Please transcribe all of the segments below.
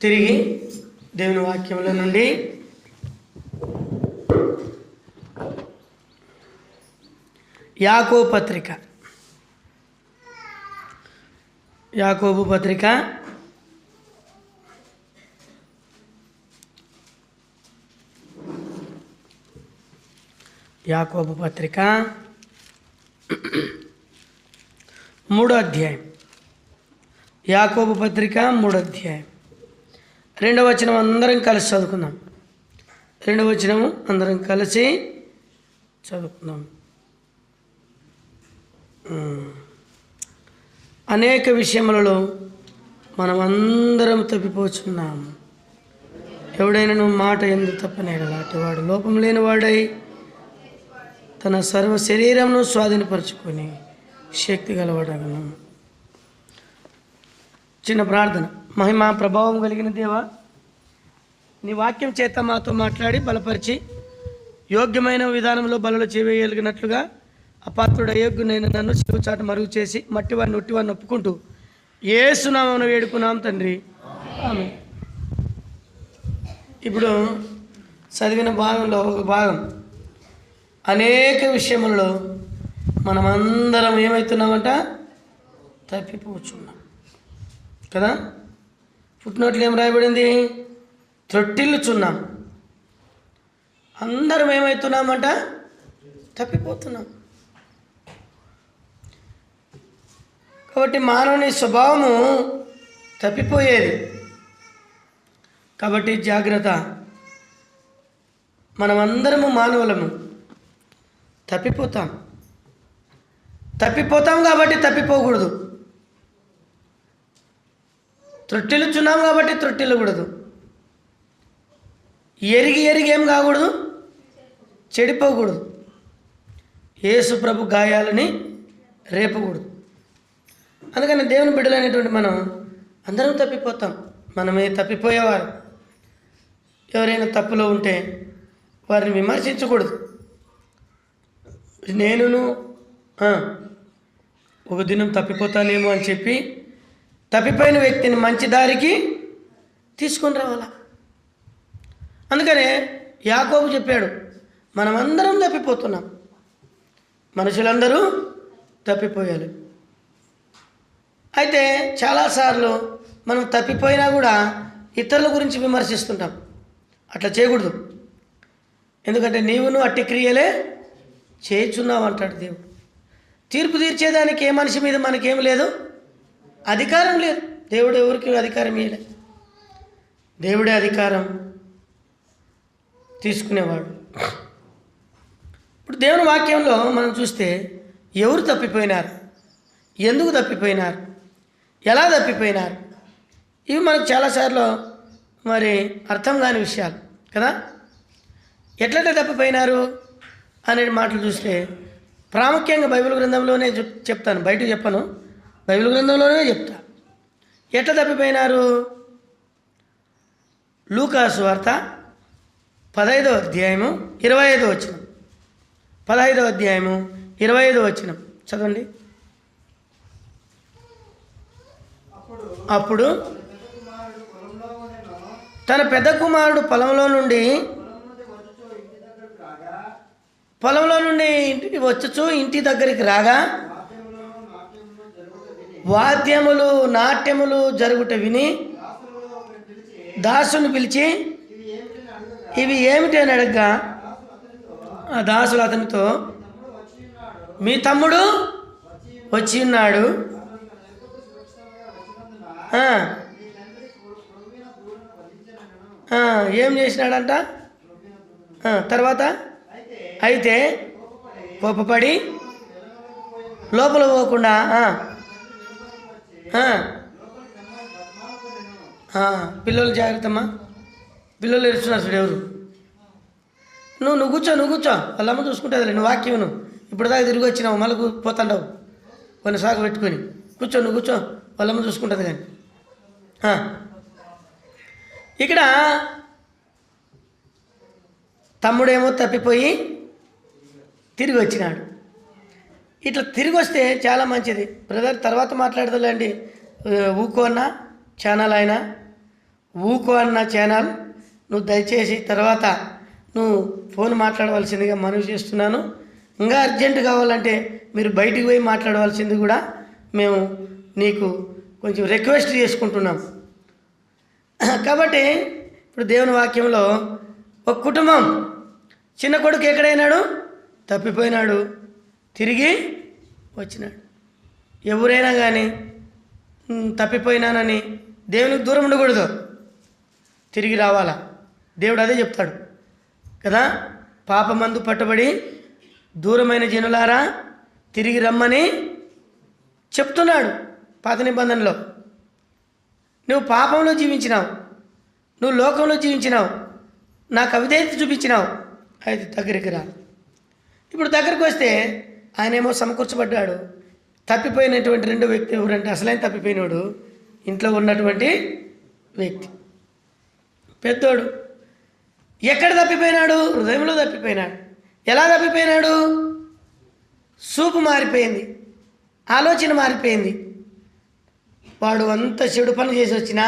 తిరిగి దేవుని వాక్యంలో నుండి యాకోబు పత్రిక యాకోబు పత్రిక 3వ అధ్యాయం. యాకోబు పత్రిక 3వ అధ్యాయం 2వ వచనం అందరం కలిసి చదువుకుందాం. 2వ వచనము అందరం కలిసి చదువుకుందాం. అనేక విషయములలో మనం అందరం తప్పిపోచున్నాము. ఎవడైనా మాట ఎందుకు తప్పనేలాంటి వాడు లోపం లేని వాడై తన సర్వ శరీరమును స్వాధీనపరుచుకొని శక్తి గలవాడగను. చిన్న ప్రార్థన. మహిమ ప్రభావం కలిగిన దేవా, నీ వాక్యం చేత మాతో మాట్లాడి బలపరిచి యోగ్యమైన విధానంలో బలలో చేయగలిగినట్లుగా అపాత్రుడు అయోగ్యునైన నన్ను చెవుచాట మరుగు చేసి మట్టివాడిని ఒట్టివాడిని ఒప్పుకుంటూ యేసునామమున వేడుకున్నాం తండ్రి, ఆమేన్. ఇప్పుడు చదివిన భాగంలో ఒక భాగం, అనేక విషయములలో మనమందరం ఏమవుతున్నామంట? తప్పిపోచున్నాం కదా. ఫుట్నోట్లు ఏం రాయబడింది? త్రొట్టిల్లుచున్నాం. అందరం ఏమవుతున్నామంట? తప్పిపోతున్నాం. కాబట్టి మానవుని స్వభావము తప్పిపోయేది. కాబట్టి జాగ్రత్త. మనమందరము మానవులము, తప్పిపోతాం కాబట్టి తప్పిపోకూడదు. త్రొట్టిల్లుచున్నాం కాబట్టి త్రొట్టిల్లకూడదు. ఎరిగి ఏం కాకూడదు? చెడిపోకూడదు. యేసు ప్రభు గాయాలని రేపకూడదు. అందుకని దేవుని బిడ్డలైనటువంటి మనం అందరం తప్పిపోతాం. మనమే తప్పిపోయేవారు. ఎవరైనా తప్పులో ఉంటే వారిని విమర్శించకూడదు. నేనును ఒక దినం తప్పిపోతానేమో అని చెప్పి తప్పిపోయిన వ్యక్తిని మంచి దారికి తీసుకొని రావాలా. అందుకనే యాకోబు చెప్పాడు, మనమందరం తప్పిపోతున్నాం, మనుషులందరూ తప్పిపోయారు. అయితే చాలాసార్లు మనం తప్పిపోయినా కూడా ఇతరుల గురించి విమర్శిస్తుంటాం. అట్లా చేయకూడదు. ఎందుకంటే నీవును అట్టి క్రియలే చేయుచున్నావు అంటాడు దేవుడు. తీర్పు తీర్చేదానికి ఏ మనిషి మీద మనకేం లేదు, అధికారం లేదు. దేవుడు ఎవరికి అధికారం ఇవ్వలేదు. దేవుడే అధికారం తీసుకునేవాడు. ఇప్పుడు దేవుని వాక్యంలో మనం చూస్తే ఎవరు తప్పిపోయినారు, ఎందుకు తప్పిపోయినారు, ఎలా తప్పిపోయినారు, ఇవి మనకు చాలాసార్లు మరి అర్థం కాని విషయాలు కదా. ఎట్లా తప్పిపోయినారు అనే మాటలు చూస్తే ప్రాముఖ్యంగా బైబిల్ గ్రంథంలోనే చెప్తాను, బయట చెప్పను, బైబిల్ గ్రంథంలోనే చెప్తా. ఎట్లా తప్పిపోయినారు? లూకాసు వార్త 15వ అధ్యాయము 25వ వచనం. 15వ అధ్యాయము 25వ వచనం చదవండి. అప్పుడు తన పెద్ద కుమారుడు పొలంలో నుండి ఇంటికి వచ్చుచు ఇంటి దగ్గరికి రాగా వాద్యములు నాట్యములు జరుగుట విని దాసుని పిలిచి ఇవి ఏమిటి అని అడగగా ఆ దాసులు అతనితో, మీ తమ్ముడు వచ్చి ఉన్నాడు, ఏం చేసినాడంట? తర్వాత అయితే కోపపడి లోపల పోకుండా పిల్లలు జాగ్రత్తమ్మా, పిల్లలు ఏడుస్తున్నారు చూడు. ఎవరు? నువ్వు కూర్చో వాళ్ళమ్మ చూసుకుంటుంది. నువ్వు వాక్యం నువ్వు ఇప్పుడు దాకా తిరిగి వచ్చినావు, మళ్ళీ పోతాండవు కొన్ని సాగు పెట్టుకొని. కూర్చో వాళ్ళమ్మ చూసుకుంటుంది. కానీ ఇక్కడ తమ్ముడేమో తప్పిపోయి తిరిగి వచ్చినాడు. ఇట్లా తిరిగి వస్తే చాలా మంచిది బ్రదర్, తర్వాత మాట్లాడదులేండి, ఊకోన్నా ఛానల్ అయినా ఊకో అన్న ఛానల్ నువ్వు దయచేసి తర్వాత నువ్వు ఫోన్ మాట్లాడవలసిందిగా మనవి చేస్తున్నాను. ఇంకా అర్జెంటు కావాలంటే మీరు బయటికి పోయి మాట్లాడవలసింది కూడా మేము నీకు కొంచెం రిక్వెస్ట్ చేసుకుంటున్నాం. కాబట్టి ఇప్పుడు దేవుని వాక్యంలో ఒక కుటుంబం, చిన్న కొడుకు ఎక్కడైనాడు, తప్పిపోయినాడు, తిరిగి వచ్చినాడు. ఎవరైనా కానీ తప్పిపోయినానని దేవునికి దూరం ఉండకూడదు, తిరిగి రావాలా. దేవుడు అదే చెప్తాడు కదా, పాపమందు పట్టబడి దూరమైన జనులారా తిరిగి రమ్మని చెప్తున్నాడు పాత నిబంధనలో. నువ్వు పాపంలో జీవించినావు, నువ్వు లోకంలో జీవించినావు, నాకు అవిధేయత చూపించినావు, అయితే దగ్గరికి రా. ఇప్పుడు దగ్గరికి వస్తే ఆయనేమో సమకూర్చబడ్డాడు. తప్పిపోయినటువంటి రెండో వ్యక్తి ఎవరంటే అసలైన తప్పిపోయినాడు ఇంట్లో ఉన్నటువంటి వ్యక్తి, పెద్దోడు. ఎక్కడ తప్పిపోయినాడు? హృదయంలో తప్పిపోయినాడు. ఎలా తప్పిపోయినాడు? చూపు మారిపోయింది, ఆలోచన మారిపోయింది. వాడు అంత చెడు పని చేసి వచ్చినా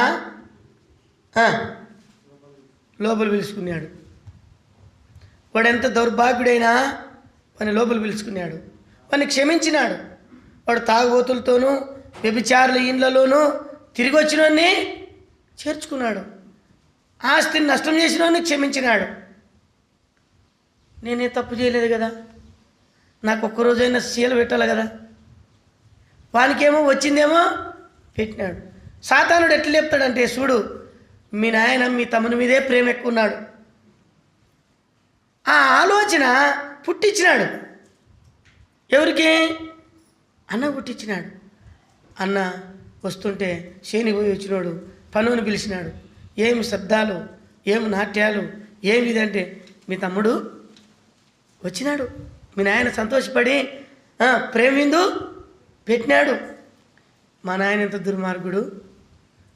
లోపల పిలుచుకున్నాడు. వాడు ఎంత దౌర్భాగ్యుడైనా వాడిని లోపల పిలుచుకున్నాడు, వాడిని క్షమించినాడు. వాడు తాగుబోతులతోనూ వ్యభిచారుల ఇండ్లలోనూ తిరిగి వచ్చినోన్ని చేర్చుకున్నాడు, ఆస్తిని నష్టం చేసినోన్ని క్షమించినాడు. నేనే తప్పు చేయలేదు కదా, నాకు ఒక్కరోజైనా శీల పెట్టాలి కదా. వానికేమో వచ్చిందేమో పెట్టినాడు. సాతానుడు ఎట్లా చెప్తాడంటే, చూడు మీ నాయన మీ తమ్ముని మీదే ప్రేమ ఎక్కువ ఉన్నాడు. ఆ ఆలోచన పుట్టించినాడు. ఎవరికి? అన్న పుట్టించినాడు. అన్న వస్తుంటే శని పోయి వచ్చినాడు, పనుని పిలిచినాడు. ఏమి శబ్దాలు, ఏమి నాట్యాలు, ఏమి ఇదంటే మీ తమ్ముడు వచ్చినాడు. మీ నాయన సంతోషపడి ప్రేమిందు పెట్టినాడు. మా నాయన ఎంత దుర్మార్గుడు,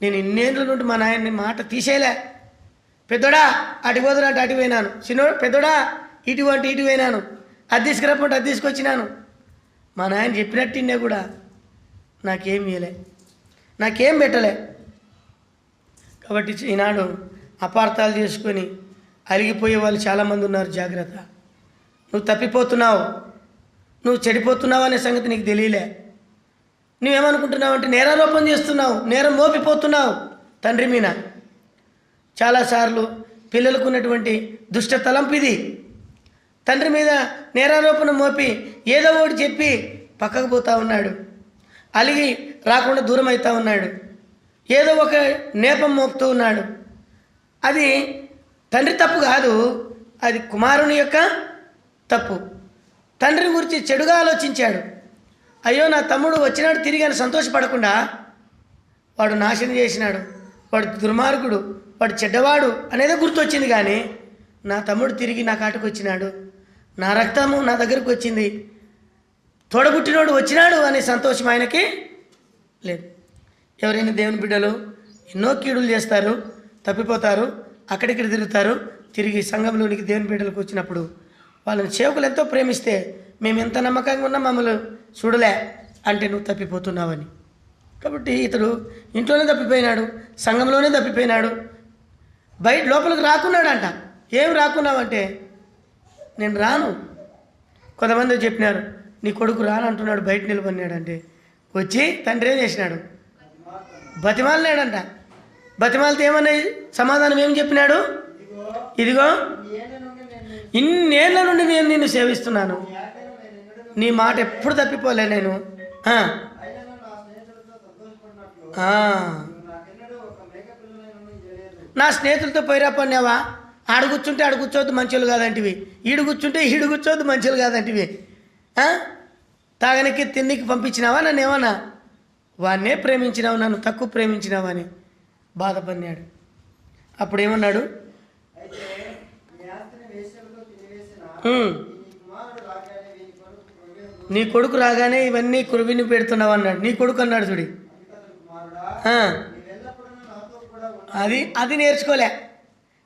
నేను ఇన్నేళ్ళ నుండి మా నాయన్ని మాట తీసేయలే. పెద్దోడా అటు పోదురంటే అటు పోయినాను, చిన్నోడు పెద్దోడా ఇటు అంటే ఇటు పోయినాను, అది తీసుకురమ్మంటే అది తీసుకొచ్చినాను. మా నాయన చెప్పినట్టినే కూడా నాకేం ఇయ్యలే, నాకేం పెట్టలే. కాబట్టి ఈనాడు అపార్థాలు చేసుకొని అలిగిపోయే వాళ్ళు చాలామంది ఉన్నారు. జాగ్రత్త, నువ్వు తప్పిపోతున్నావు, నువ్వు చెడిపోతున్నావు అనే సంగతి నీకు తెలియలే. నువ్వేమనుకుంటున్నావు అంటే నేరారోపణ చేస్తున్నావు, నేరం మోపిపోతున్నావు తండ్రి మీద. చాలాసార్లు పిల్లలకు ఉన్నటువంటి దుష్ట తలంపు ఇది. తండ్రి మీద నేరారోపణ మోపి ఏదో ఒకటి చెప్పి పక్కకు పోతూ ఉన్నాడు, అలిగి రాకుండా దూరం అవుతూ ఉన్నాడు, ఏదో ఒక నేపం మోపుతూ ఉన్నాడు. అది తండ్రి తప్పు కాదు, అది కుమారుని యొక్క తప్పు. తండ్రి గురించి చెడుగా ఆలోచించాడు. అయ్యో నా తమ్ముడు వచ్చినాడు తిరిగి అని సంతోషపడకుండా వాడు నాశనం చేసినాడు, వాడు దుర్మార్గుడు, వాడు చెడ్డవాడు అనేది గుర్తొచ్చింది. కానీ నా తమ్ముడు తిరిగి నా కాటుకు వచ్చినాడు, నా రక్తము నా దగ్గరకు వచ్చింది, తోడబుట్టినోడు వచ్చినాడు అనే సంతోషం ఆయనకి లేదు. ఎవరైనా దేవుని బిడ్డలు ఎన్నో కీడులు చేస్తారు, తప్పిపోతారు, అక్కడిక్కడ తిరుగుతారు. తిరిగి సంఘంలోనికి దేవుని బిడ్డలకు వచ్చినప్పుడు వాళ్ళని సేవకులు ఎంతో ప్రేమిస్తే మేము ఎంత నమ్మకంగా ఉన్నా మమ్మల్ని చూడలే అంటే నువ్వు తప్పిపోతున్నావని. కాబట్టి ఇతడు ఇంట్లోనే తప్పిపోయినాడు, సంఘంలోనే తప్పిపోయినాడు, బయట లోపలికి రాకున్నాడంట. ఏం రాకున్నావంటే నేను రాను. కొంతమంది చెప్పినారు నీ కొడుకు రాను అంటున్నాడు, బయట నిలబడినాడంటే వచ్చి తండ్రి ఏం చేసినాడు, బతిమాలినాడంట. బతిమాలితే ఏమన్నా సమాధానం ఏం చెప్పినాడు, ఇదిగో ఇన్నేళ్ల నుండి నేను నిన్ను సేవిస్తున్నాను, నీ మాట ఎప్పుడు తప్పిపోలే నేను. నా స్నేహితులతో పోయిరా పన్నావా, ఆడు కూర్చుంటే ఆడు కూర్చోవద్దు మంచోళ్ళు కాదంటివి, ఈడు కూర్చుంటే ఈడు కూర్చోవద్దు మంచోళ్ళు కాదంటివి, తాగనికి తిన్నికి పంపించినావా నన్ను, ఏమన్నా వాన్నే ప్రేమించినావు, నన్ను తక్కువ ప్రేమించినావా అని బాధపడినాడు. అప్పుడు ఏమన్నాడు, నీ కొడుకు రాగానే ఇవన్నీ కురువిని పెడుతున్నావు అన్నాడు. నీ కొడుకు అన్నాడు చూడి, అది నేర్చుకోలే.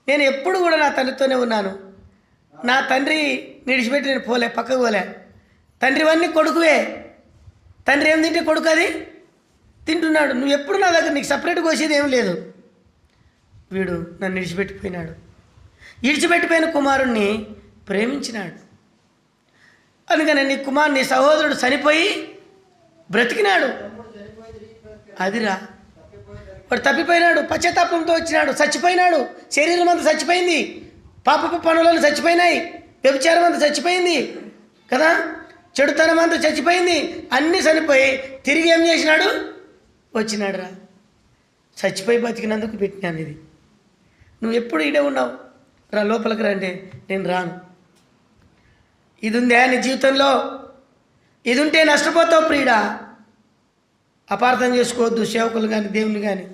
నేను ఎప్పుడు కూడా నా తండ్రితోనే ఉన్నాను, నా తండ్రి నిడిచిపెట్టి నేను పోలే, పక్కకు పోలే. తండ్రివన్నీ కొడుకువే, తండ్రి ఏం తింటే కొడుకు అది తింటున్నాడు. నువ్వు ఎప్పుడు నా దగ్గర, నీకు సపరేట్గా వచ్చేది ఏం లేదు. వీడు నన్ను విడిచిపెట్టిపోయినాడు. విడిచిపెట్టిపోయిన కుమారుణ్ణి ప్రేమించినాడు. అందుకని నీ సహోదరుడు చనిపోయి బ్రతికినాడు. అదిరా, వాడు తప్పిపోయినాడు, పశ్చాత్తాపంతో వచ్చినాడు, చచ్చిపోయినాడు. శరీరం అంతా చచ్చిపోయింది, పాపపు పనులను చచ్చిపోయినాయి, వ్యభిచారం అంతా చచ్చిపోయింది కదా, చెడుతనం అంతా చచ్చిపోయింది. అన్నీ చనిపోయి తిరిగి ఏం చేసినాడు? వచ్చినాడు రా. చచ్చిపోయి బతికినందుకు పెట్టినాను ఇది. నువ్వు ఎప్పుడు ఇడే ఉన్నావు, రా లోపలికి రండి. నేను రాను. ఇది ఉందే నీ జీవితంలో? ఇది ఉంటే నష్టపోతావు ప్రియుడా. అపార్థం చేసుకోవద్దు సేవకులు కానీ దేవుని కానీ.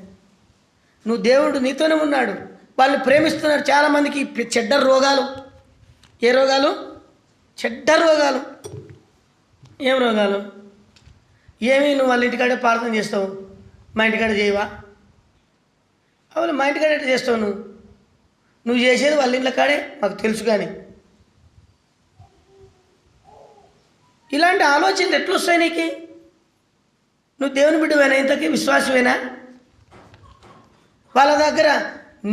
నువ్వు దేవుడు నీతోనే ఉన్నాడు, వాళ్ళు ప్రేమిస్తున్నాడు. చాలామందికి చెడ్డ రోగాలు. ఏ రోగాలు? చెడ్డ రోగాలు. ఏం రోగాలు? ఏమి నువ్వు వాళ్ళ ఇంటికాడే ప్రార్థన చేస్తావు, మా ఇంటికాడ చేయవా? అవును, మా ఇంటికాడ ఎట్లా చేస్తావు? నువ్వు చేసేది వాళ్ళ ఇంట్లో కాడే మాకు తెలుసు. కానీ ఇలాంటి ఆలోచనలు ఎట్లా వస్తాయి నీకు? నువ్వు దేవుని బిడ్డవేనా? ఇంతకీ విశ్వాసమేనా? వాళ్ళ దగ్గర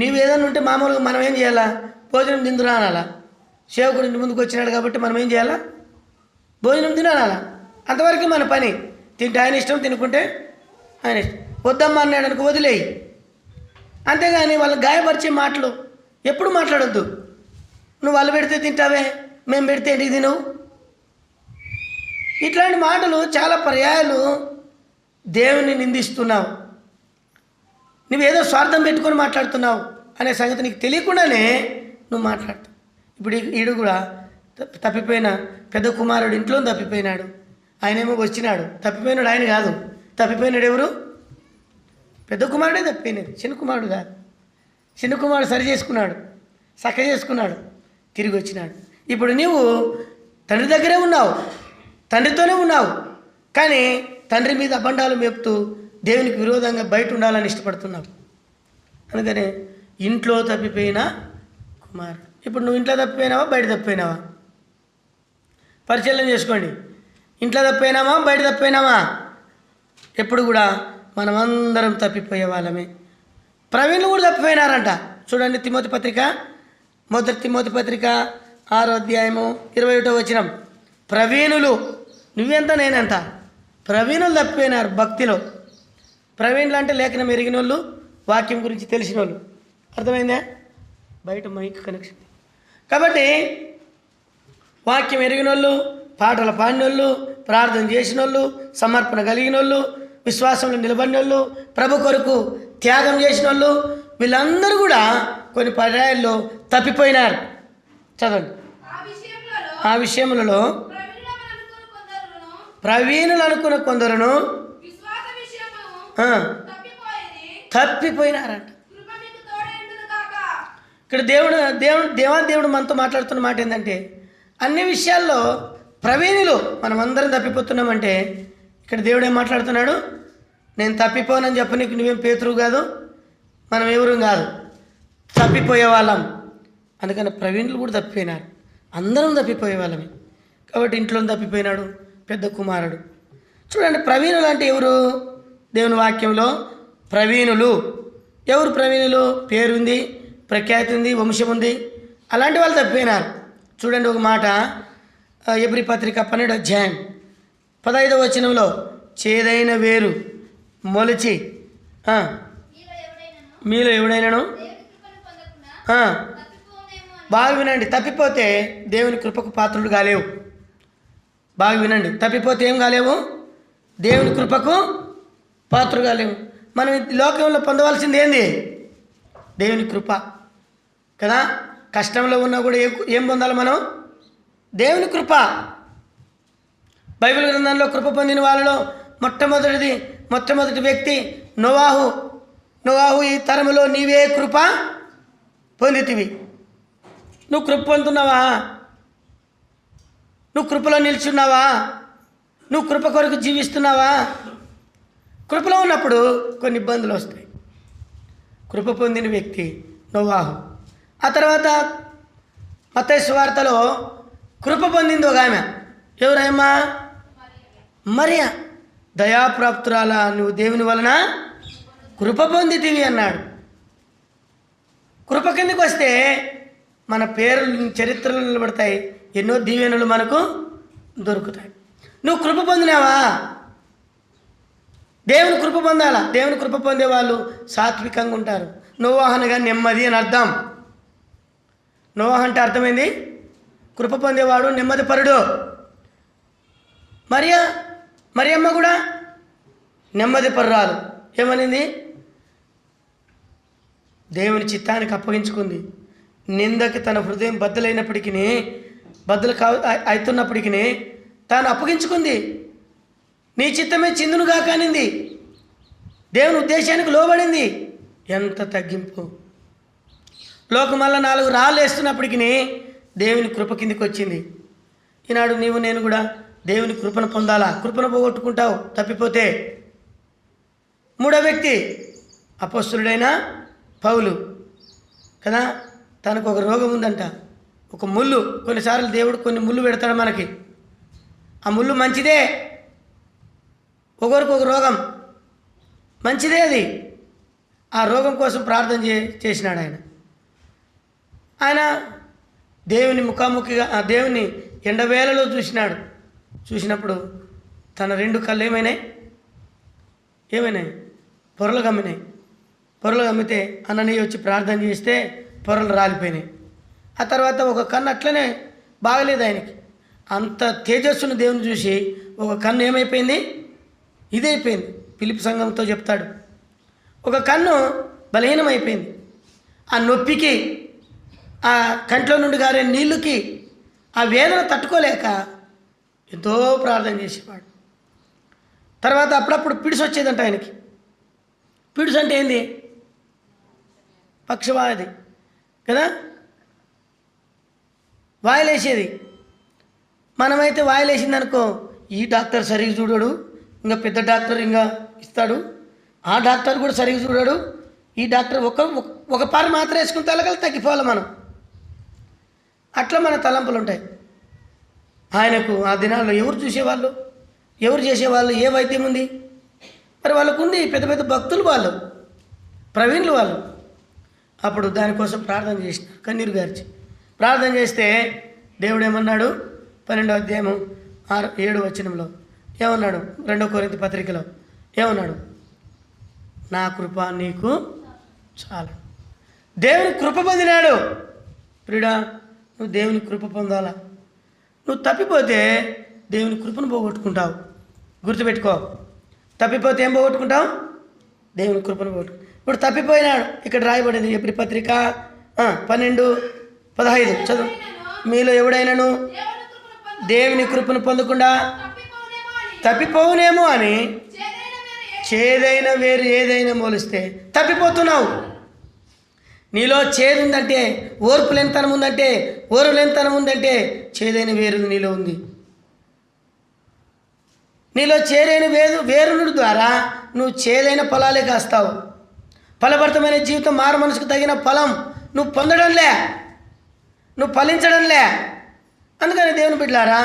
నీవేదన్నా ఉంటే మామూలుగా మనం ఏం చేయాలా? భోజనం తిందురా అనాలా. సేవకుడు ఇంటి ముందుకు వచ్చినాడు కాబట్టి మనం ఏం చేయాలా? భోజనం తినాలా. అంతవరకు మన పని. తింటే ఆయన ఇష్టం, తినుకుంటే ఆయన ఇష్టం. వద్దమ్మా అన్నాడు అనుకో, వదిలేయి. అంతేగాని వాళ్ళని గాయపరిచే మాటలు ఎప్పుడు మాట్లాడొద్దు. నువ్వు వాళ్ళు పెడితే తింటావే, మేము పెడితే ఏంటి తినవు? ఇట్లాంటి మాటలు చాలా పర్యాయాలు దేవుని నిందిస్తున్నావు. నువ్వేదో స్వార్థం పెట్టుకొని మాట్లాడుతున్నావు అనే సంగతి నీకు తెలియకుండానే నువ్వు మాట్లాడుతావు. ఇప్పుడు ఈడు కూడా తప్పిపోయిన పెద్ద కుమారుడు ఇంట్లో తప్పిపోయినాడు. ఆయనేమో వచ్చినాడు. తప్పిపోయినాడు ఆయన కాదు. తప్పిపోయినాడు ఎవరు? పెద్ద కుమారుడే తప్పిపోయినాడు, చిన్న కుమారుడు కాదు. చిన్న కుమారుడు సరి చేసుకున్నాడు, చక్క చేసుకున్నాడు, తిరిగి వచ్చినాడు. ఇప్పుడు నీవు తండ్రి దగ్గరే ఉన్నావు, తండ్రితోనే ఉన్నావు. కానీ తండ్రి మీద అబండాలు మేపుతూ దేవునికి విరోధంగా బయట ఉండాలని ఇష్టపడుతున్నావు. అందుకని ఇంట్లో తప్పిపోయిన కుమారుడు. ఇప్పుడు నువ్వు ఇంట్లో తప్పిపోయినావా, బయట తప్పిపోయినావా? పరిశీలన చేసుకోండి. ఇంట్లో తప్పిపోయినామా, బయట తప్పిపోయినామా? ఎప్పుడు కూడా మనమందరం తప్పిపోయే వాళ్ళమే. ప్రవీణులు కూడా తప్పిపోయినారంట. చూడండి, తిమోతి పత్రిక, మొదటి తిమోతి పత్రిక 6వ అధ్యాయము 21వ వచనం. ప్రవీణులు, నువ్వెంత నేనెంత, ప్రవీణులు తప్పిపోయినారు భక్తిలో. ప్రవీణులు అంటే లేఖనం ఎరిగిన వాళ్ళు, వాక్యం గురించి తెలిసిన వాళ్ళు. అర్థమైందా? బయట మైక్ కనెక్షన్. కాబట్టి వాక్యం ఎరిగిన వాళ్ళు, పాటలు పాడిన వాళ్ళు, ప్రార్థన చేసిన వాళ్ళు, సమర్పణ కలిగిన వాళ్ళు, విశ్వాసంలో నిలబడిన వాళ్ళు, ప్రభు కొరకు త్యాగం చేసిన వాళ్ళు, వీళ్ళందరూ కూడా కొన్ని పర్యాయాల్లో తప్పిపోయినారు. చదవండి. ఆ విషయములలో ప్రవీణులు అనుకున్న కొందరును తప్పిపోయినారంట. ఇక్కడ దేవుడు మనతో మాట్లాడుతున్న మాట ఏంటంటే, అన్ని విషయాల్లో ప్రవీణులు మనమందరం తప్పిపోతున్నామంటే, ఇక్కడ దేవుడు ఏం మాట్లాడుతున్నాడు? నేను తప్పిపోనని చెప్ప, నీకు నువ్వేం పేతురు కాదు, మనం ఎవరు కాదు, తప్పిపోయే వాళ్ళం. అందుకని ప్రవీణులు కూడా తప్పిపోయినారు. అందరం తప్పిపోయే వాళ్ళమే. కాబట్టి ఇంట్లో తప్పిపోయినాడు పెద్ద కుమారుడు. చూడండి, ప్రవీణులు అంటే ఎవరు? దేవుని వాక్యంలో ప్రవీణులు ఎవరు? ప్రవీణులు పేరుంది, ప్రఖ్యాతి ఉంది, వంశం ఉంది. అలాంటి వాళ్ళు తప్పిపోయినారు. చూడండి ఒక మాట, ఎబ్రీ పత్రిక 12వ అధ్యాయం 15వ వచనంలో, చేదైన వేరు మొలిచి మీలో ఎవడైనాను, బాగా వినండి, తప్పిపోతే దేవుని కృపకు పాత్రుడు కాలేవు. బాగా వినండి, తప్పిపోతే ఏం కాలేవు? దేవుని కృపకు పాత్రుడు కాలేవు. మనం లోకంలో పొందవలసింది ఏంది? దేవుని కృప కదా. కష్టంలో ఉన్నా కూడా ఏం పొందాలి మనం? దేవుని కృప. బైబిల్ గ్రంథంలో కృప పొందిన వాళ్ళలో మొట్టమొదటి వ్యక్తి నోవాహు. ఈ తరములో నీవే కృప పొందితివి. నువ్వు కృప పొందుతున్నావా? నువ్వు కృపలో నిల్చున్నావా? నువ్వు కృప కొరకు జీవిస్తున్నావా? కృపలో ఉన్నప్పుడు కొన్ని ఇబ్బందులు వస్తాయి. కృప పొందిన వ్యక్తి నోవాహు. ఆ తర్వాత మత్తయి సువార్తలో కృప పొందింది ఒక ఆమె. ఎవరమ్మా? మరియా. దయాప్రాప్తురాలా, నువ్వు దేవుని వలన కృప పొందితివి అన్నాడు. కిందకి వస్తే మన పేర్లు చరిత్రలు నిలబడతాయి, ఎన్నో దీవెనలు మనకు దొరుకుతాయి. నువ్వు కృప పొందినావా? దేవుని కృప పొందాలా. దేవుని కృప పొందే వాళ్ళు సాత్వికంగా ఉంటారు. నోవాహు అనగా నెమ్మది అని అర్థం. నోవాహు అంటే అర్థమైంది, కృప పొందేవాడు, నెమ్మది పరుడు. మరియమ్మ కూడా నెమ్మది పరురాలు. ఏమనింది? దేవుని చిత్తానికి అప్పగించుకుంది. నిందకి తన హృదయం బద్దలు అవుతున్నప్పటికీ తాను అప్పగించుకుంది. నీ చిత్తమే చిందునుగా కానింది. దేవుని ఉద్దేశానికి లోబడింది. ఎంత తగ్గింపు! లోకమల్లా 4 రాళ్ళు వేస్తున్నప్పటికీ దేవుని కృప కిందికి వచ్చింది. ఈనాడు నీవు నేను కూడా దేవుని కృపను పొందాలా. కృపను పోగొట్టుకుంటావు తప్పిపోతే. 3వ వ్యక్తి అపోస్తలుడైన పౌలు కదా. తనకు ఒక రోగం ఉందంట, ఒక ముళ్ళు. కొన్నిసార్లు దేవుడు కొన్ని ముళ్ళు పెడతాడు మనకి. ఆ ముళ్ళు మంచిదే, ఒకరికి ఒక రోగం మంచిదే. అది ఆ రోగం కోసం ప్రార్థన చేసినాడు ఆయన దేవుని ముఖాముఖిగా ఆ దేవుని ఎండవేళలో చూసినప్పుడు తన 2 కళ్ళు ఏమైనాయి? పొరలు గమ్మితే అన్నయ్య వచ్చి ప్రార్థన చేస్తే పొరలు రాలిపోయినాయి. ఆ తర్వాత ఒక కన్ను అట్లనే బాగలేదు ఆయనకి. అంత తేజస్సును దేవుని చూసి ఒక కన్ను ఏమైపోయింది? ఇదైపోయింది. ఫిలిప్పీ సంఘంతో చెప్తాడు, ఒక కన్ను బలహీనమైపోయింది. ఆ నొప్పికి, ఆ కంట్లో నుండి గారే నీళ్ళకి, ఆ వేదన తట్టుకోలేక ఎంతో ప్రార్థన చేసేవాడు. తర్వాత అప్పుడప్పుడు పిడిసి వచ్చేదంట ఆయనకి. పిడిసి అంటే ఏంది? పక్షవాది కదా, వాయిలేసేది. మనమైతే వాయిలేసిందనుకో, ఈ డాక్టర్ సరిగ్గా చూడడు, ఇంకా పెద్ద డాక్టర్ ఇంకా ఇస్తాడు, ఆ డాక్టర్ కూడా సరిగ్గా చూడడు, ఈ డాక్టర్ ఒక పారు మాత్రం వేసుకుని తలకలు తగ్గిపోవాలి మనం. అట్లా మన తలంపులు ఉంటాయి. ఆయనకు ఆ దినాల్లో ఎవరు చూసేవాళ్ళు, ఎవరు చేసేవాళ్ళు? ఏ వైద్యం ఉంది? మరి వాళ్ళకు ఉంది. పెద్ద పెద్ద భక్తులు వాళ్ళు, ప్రవీణులు వాళ్ళు. అప్పుడు దానికోసం ప్రార్థన చేసిన, కన్నీరు గార్చి ప్రార్థన చేస్తే దేవుడు ఏమన్నాడు? 12వ అధ్యాయము 7వ వచనంలో ఏమన్నాడు? 2 కొరింథీ పత్రికలో ఏమన్నాడు? నా కృప నీకు చాలు. దేవుని కృప పొందినాడు. ప్రియుడా, నువ్వు దేవుని కృప పొందాలా. నువ్వు తప్పిపోతే దేవుని కృపను పోగొట్టుకుంటావు. గుర్తుపెట్టుకో. తప్పిపోతే ఏం పోగొట్టుకుంటావు? దేవుని కృపను పోగొట్టుకుంటావు. ఇప్పుడు తప్పిపోయినాడు. ఇక్కడ రాయబడింది ఎబ్రీ పత్రిక 12:15 చదువు. మీలో ఎవడైనాను దేవుని కృపను పొందకుండా తప్పిపోవునేమో అని చేదైన వేరు ఏదైనా మోలిస్తే తప్పిపోతున్నావు. నీలో చేదు ఉందంటే, ఓర్పు లేనితనం ఉందంటే, ఓర్పు లేనితనం ఉందంటే చేదైన వేరు నీలో ఉంది. నీలో చేదైన వేరునుడి ద్వారా నువ్వు చేదైన ఫలాలే కాస్తావు. ఫలభరితమైన జీవితం, మారు మనసుకు తగిన ఫలం నువ్వు పొందడంలే, నువ్వు ఫలించడంలే. అందుకని దేవుని బిడ్డలారా,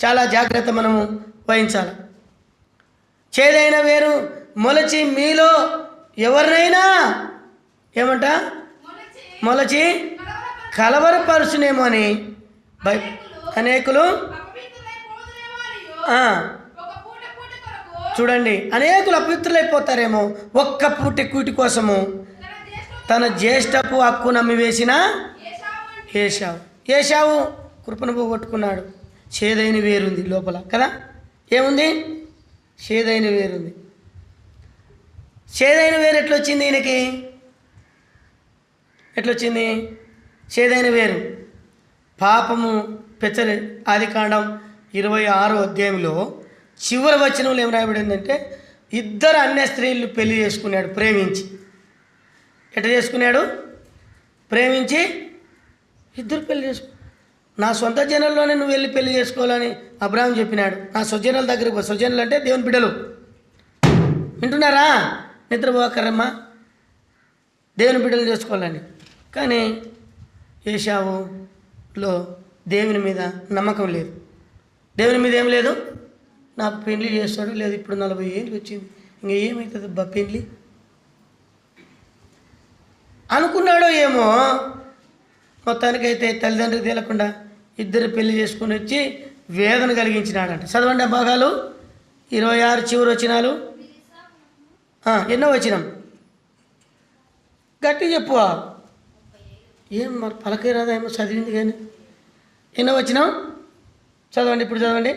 చాలా జాగ్రత్త మనము వహించాలి. చేదైన వేరు మొలచి మీలో ఎవరినైనా ఏమంట మొలచి కలవరపరుచునేమో అని అనేకులు చూడండి, అనేకులు అపవిత్రులైపోతారేమో ఒక్క పూటి కూటి కోసము. తన జ్యేష్ఠపు హక్కు నమ్మి వేసిన ఏశావు కృపను పోగొట్టుకున్నాడు. చేదైన వేరుంది లోపల కదా. ఏముంది? చేదైన వేరుంది. చేదైన వేరు ఎట్లొచ్చింది ఈయనకి? ఎట్లొచ్చింది చేదైన వేరు? పాపము పెచ్చరి ఆదికాండం 26వ అధ్యాయంలో చివరి వచనంలో ఏం రాయబడిందంటే, 2 అన్య స్త్రీలు పెళ్లి చేసుకున్నాడు ప్రేమించి. ఎట్లా చేసుకున్నాడు? ప్రేమించి 2 పెళ్లి చేసుకు. నా సొంత జనంలోనే నువ్వు వెళ్ళి పెళ్లి చేసుకోవాలని అబ్రాహాం చెప్పినాడు. నా స్వజనుల దగ్గరికి, స్వజనులు అంటే దేవుని బిడ్డలు, వింటున్నారా? నిద్రపోకరమ్మా, దేవుని బిడ్డలు చేసుకోవాలని. కానీ ఏశావులో దేవుని మీద నమ్మకం లేదు. దేవుని మీద ఏం లేదు. నాకు పెళ్లి చేస్తాడు, లేదు ఇప్పుడు 40 ఏళ్ళు వచ్చింది, ఇంకా ఏమవుతుంది అబ్బా పెళ్లి. అనుకున్నాడో ఏమో, మొత్తానికైతే తల్లిదండ్రులకు తెలియకుండా ఇద్దరు పెళ్లి చేసుకుని వచ్చి వేదన కలిగించినాడంట. చదవండి ఆ భాగాలు, 26 చివరి వచనాలు. ఎన్నో వచనం గట్టి చెప్పు. ఏం మరి పలకే రాదా ఏమో, చదివింది కానీ. ఎన్నో వచనం చదవండి, ఇప్పుడు చదవండి.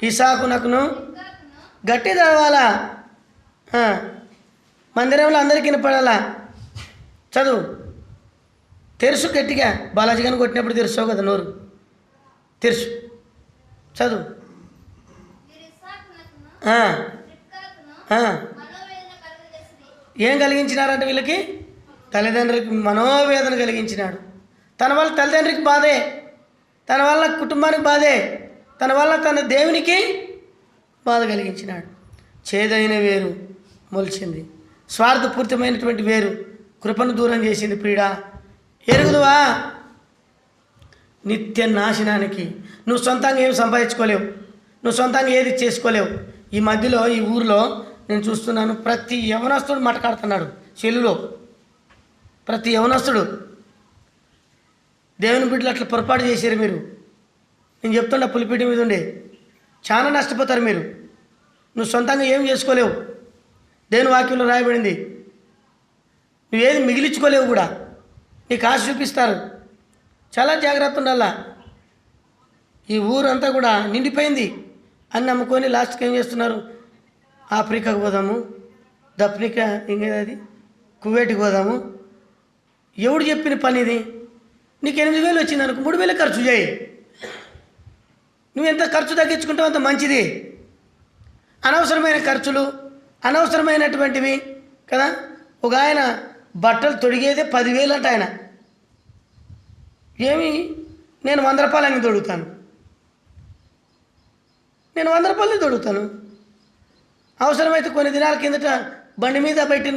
ఇసాకునకును గట్టి చదవాలా, మందిరంలో అందరికీ వినపడాలా. చదువు, తెరుసు గట్టిగా. బాలాజీ గారిని కొట్టినప్పుడు తెరుస్తావు కదా నోరు, తెరుసు చదువు. ఏం కలిగించినారంటే వీళ్ళకి? తల్లిదండ్రులకి మనోవేదన కలిగించినాడు. తన వల్ల తల్లిదండ్రికి బాధే, తన వల్ల కుటుంబానికి బాధే, తన వల్ల తన దేవునికి బాధ కలిగించినాడు. చేదైన వేరు మొలిచింది, స్వార్థపూరితమైనటువంటి వేరు కృపను దూరం చేసింది. ప్రియుడా, ఎరుగుదువా? నిత్య నాశనానికి నువ్వు సొంతంగా ఏం సంపాదించుకోలేవు, నువ్వు సొంతంగా ఏది చేసుకోలేవు. ఈ మధ్యలో ఈ ఊరిలో నేను చూస్తున్నాను, ప్రతి యవనస్తుడు మటకాడుతున్నాడు చెల్లులో. ప్రతి యవనస్తుడు, దేవుని బిడ్డలు అట్లా పొరపాటు చేశారు మీరు. నేను చెప్తున్నా, పులిపీటి మీద ఉండే చాలా నష్టపోతారు మీరు. నువ్వు సొంతంగా ఏం చేసుకోలేవు, దేవుని వాక్యంలో రాయబడింది. నువ్వేది మిగిలించుకోలేవు కూడా, నీకు ఆశ చూపిస్తారు. చాలా జాగ్రత్త ఉండాలా. ఈ ఊరంతా కూడా నిండిపోయింది అని నమ్ముకొని లాస్ట్కి ఏం చేస్తున్నారు? ఆఫ్రికాకు పోదాము, దఫ్రికా ఇంకేది కువైట్కి పోదాము. ఎవడు చెప్పిన పని ఇది? నీకు 8,000 వచ్చింది అనుకో, 3,000 ఖర్చు చేయి. నువ్వు ఎంత ఖర్చు తగ్గించుకుంటావు అంత మంచిది. అనవసరమైన ఖర్చులు, అనవసరమైనటువంటివి కదా. ఒక ఆయన బట్టలు తొడిగేదే 10,000 అంట. ఆయన ఏమి, నేను 100 రూపాయలు అంగి తొడుగుతాను, నేను 100 రూపాయలు తొడుగుతాను. అవసరమైతే కొన్ని దినాల కిందట బండి మీద బయట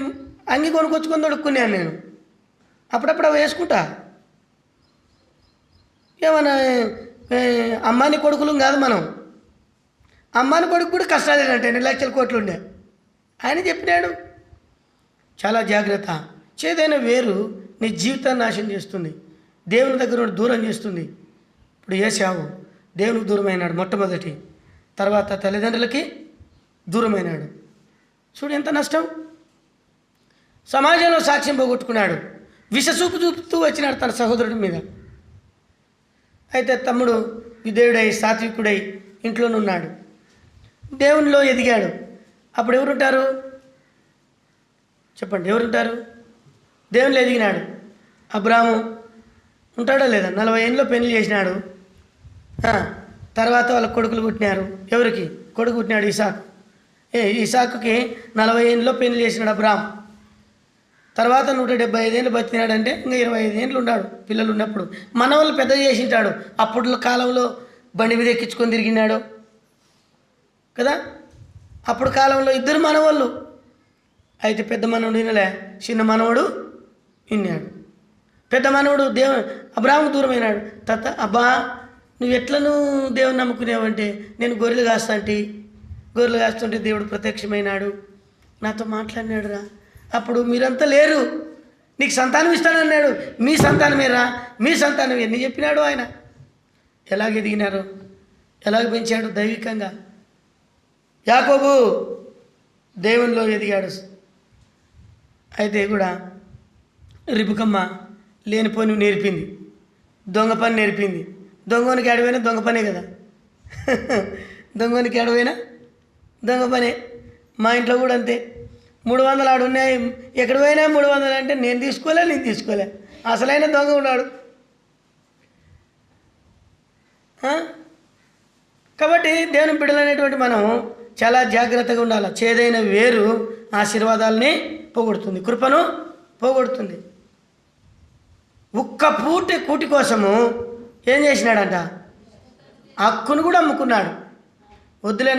అంగి కొనుక్కొచ్చుకొని తొడుక్కున్నాను నేను. అప్పుడప్పుడు అవి వేసుకుంటా. ఏమన్నా అమ్మాని కొడుకులు కాదు మనం. అమ్మాని కొడుకు కూడా కష్టాలు అంటే 2 లక్షల కోట్లు ఉండే. ఆయన చెప్పినాడు, చాలా జాగ్రత్త. చేదైన వేరు నీ జీవితాన్ని నాశనం చేస్తుంది, దేవుని దగ్గర నుండి దూరం చేస్తుంది. ఇప్పుడు ఏశావు దేవునికి దూరమైనాడు మొట్టమొదటి, తర్వాత తల్లిదండ్రులకి దూరమైనాడు. చూడు ఎంత నష్టం. సమాజంలో సాక్ష్యం పోగొట్టుకున్నాడు, విషసూపు చూపుతూ వచ్చినాడు తన సహోదరుడి మీద. అయితే తమ్ముడు విధేయుడై సాత్వికుడై ఇంట్లోనున్నాడు, దేవునిలో ఎదిగాడు. అప్పుడు ఎవరుంటారు చెప్పండి? ఎవరుంటారు? దేవునిలో ఎదిగినాడు. అబ్రాము ఉంటాడో లేదా? 40 ఏళ్ళలో పెళ్లి చేసినాడు. తర్వాత వాళ్ళ కొడుకులు పుట్టినారు. ఎవరికి కొడుకు పుట్టినాడు? ఇసాకు. ఇసాకుకి 40 ఏళ్ళలో పెళ్లి చేసినాడు అబ్రామ్. తర్వాత 175 ఏళ్ళు బతికినాడంటే ఇంకా 25 ఏళ్ళు ఉన్నాడు పిల్లలు ఉన్నప్పుడు. మనవాళ్ళు పెద్ద చేసింటాడు. అప్పట్లో కాలంలో బండి మీద ఎక్కించుకొని తిరిగినాడు కదా. అప్పుడు కాలంలో 2 మనవాళ్ళు. అయితే పెద్ద మనవడు వినలే, చిన్న మనవడు విన్నాడు. పెద్ద మనవడు అబ్రాహాముకు దూరమైనాడు. అబ్బా నువ్వు ఎట్లను దేవుని నమ్ముకునేవంటే, నేను గొర్రెలు కాస్తంటి, గొర్రెలు కాస్తుంటే దేవుడు ప్రత్యక్షమైనాడు, నాతో మాట్లాడినాడు రా. అప్పుడు మీరంతా లేరు, నీకు సంతానం ఇస్తానన్నాడు. మీ సంతానమేరా, మీ సంతానం ఎన్ని చెప్పినాడు ఆయన. ఎలాగ ఎదిగినారు, ఎలాగ పెంచాడు దైవికంగా. యాకోబు దేవునిలో ఎదిగాడు. అయితే కూడా రిబుకమ్మ లేనిపోని నేర్పింది, దొంగ పని నేర్పింది. దొంగనికి అడవైనా దొంగ పనే కదా. దొంగనికి అడవైనా దొంగ పనే. మా ఇంట్లో కూడా అంతే. 300 ఆడు ఉన్నాయి, ఎక్కడ పోయినా 300 అంటే నేను తీసుకోలే. అసలైన దొంగ ఉన్నాడు. కాబట్టి దేవుని బిడ్డలనేటువంటి మనం చాలా జాగ్రత్తగా ఉండాలి. చేదైన వేరు ఆశీర్వాదాలని పోగొడుతుంది, కృపను పోగొడుతుంది. ఒక్క పూట కూటి కోసము ఏం చేసినాడంట? హక్కును కూడా అమ్ముకున్నాడు. వద్దులే,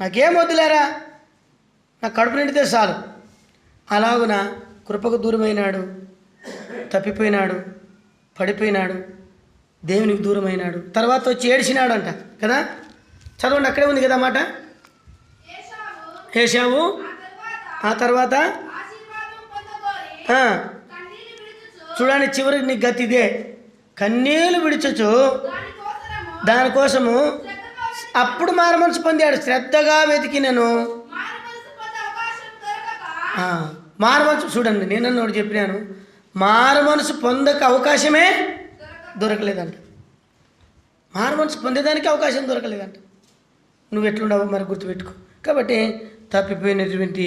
నాకేం వద్దులేరా, నా కడుపు నిండితే చాలు. అలాగున కృపకు దూరమైనాడు, తప్పిపోయినాడు, పడిపోయినాడు, దేవునికి దూరమైనాడు. తర్వాత వచ్చి ఏడ్చినాడంట కదా. చదవండి, అక్కడే ఉంది కదా మాట. ఏశావు ఆ తర్వాత చూడండి, చివరికి నీ గతి ఇదే. కన్నీళ్ళు విడిచొచ్చు దానికోసము అప్పుడు మారుమనసు పొందాడు. శ్రద్ధగా వెతికినను మారుమనసు. చూడండి, నేను ఒకటి చెప్పినాను, మారుమనసు పొందక అవకాశమే దొరకలేదంట. మారుమనసు పొందేదానికి అవకాశం దొరకలేదంట. నువ్వు ఎట్లుండవు మరి గుర్తుపెట్టుకో. కాబట్టి తప్పిపోయినటువంటి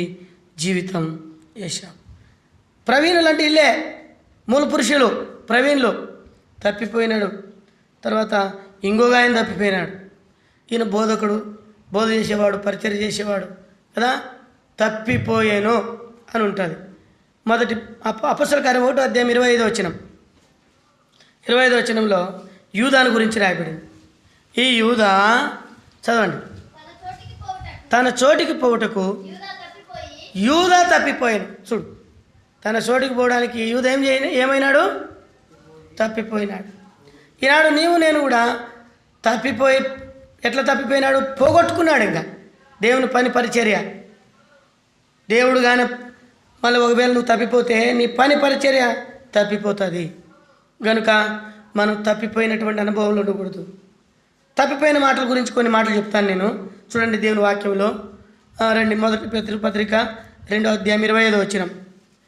జీవితం ఏశావు. ప్రవీణులు అంటే ఇల్లే మూల పురుషులు, ప్రవీణులు తప్పిపోయినాడు. తర్వాత ఇంకొక ఆయన తప్పిపోయినాడు. ఈయన బోధకుడు, బోధ చేసేవాడు, పరిచర్య చేసేవాడు కదా. తప్పిపోయాను అని ఉంటుంది. మొదటి అపొస్తలుల కార్యం 1వ అధ్యాయం 25వ వచనం. 25వ వచనంలో యూదాను గురించి రాయబడింది. ఈ యూదా చదవండి. తన చోటికి పోవుటకు యూదా తప్పిపోయాను. చూడు, తన చోటికి పోవడానికి యూదా ఏమైనాడు? తప్పిపోయినాడు. ఈనాడు నీవు నేను కూడా తప్పిపోయి, ఎట్లా తప్పిపోయినాడు? పోగొట్టుకున్నాడు. ఇంకా దేవుని పని పరిచర్య. దేవుడు కానీ మళ్ళీ ఒకవేళ నువ్వు తప్పిపోతే నీ పని పరిచర్య తప్పిపోతుంది. కనుక మనం తప్పిపోయినటువంటి అనుభవంలో ఉండకూడదు. తప్పిపోయిన మాటల గురించి కొన్ని మాటలు చెప్తాను నేను. చూడండి దేవుని వాక్యంలో రండి. మొదటి పేతురుపత్రిక 2వ అధ్యాయం 25వ వచనం.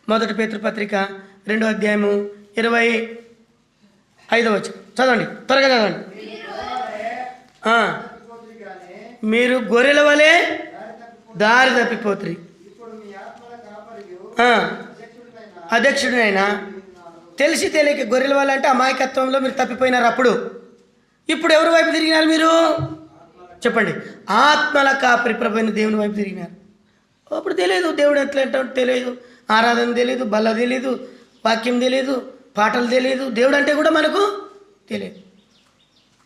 మొదటి పేతురుపత్రిక 2వ అధ్యాయము 25వ వచనం చదవండి, త్వరగా చదవండి. మీరు గొర్రెల వలె దారి తప్పిపోతురి. అధ్యక్షుడినైనా తెలిసి తెలియక గొర్రెల వల్ల అంటే అమాయకత్వంలో మీరు తప్పిపోయినారు. అప్పుడు ఇప్పుడు ఎవరి వైపు తిరిగినారు మీరు? చెప్పండి. ఆత్మల కాపరి ప్రభువైన దేవుని వైపు తిరిగినారు. అప్పుడు తెలియదు దేవుడు ఎట్లా అంటే తెలియదు, ఆరాధన తెలియదు, బల్ల తెలియదు, వాక్యం తెలియదు, పాటలు తెలియదు, దేవుడు అంటే కూడా మనకు తెలియదు.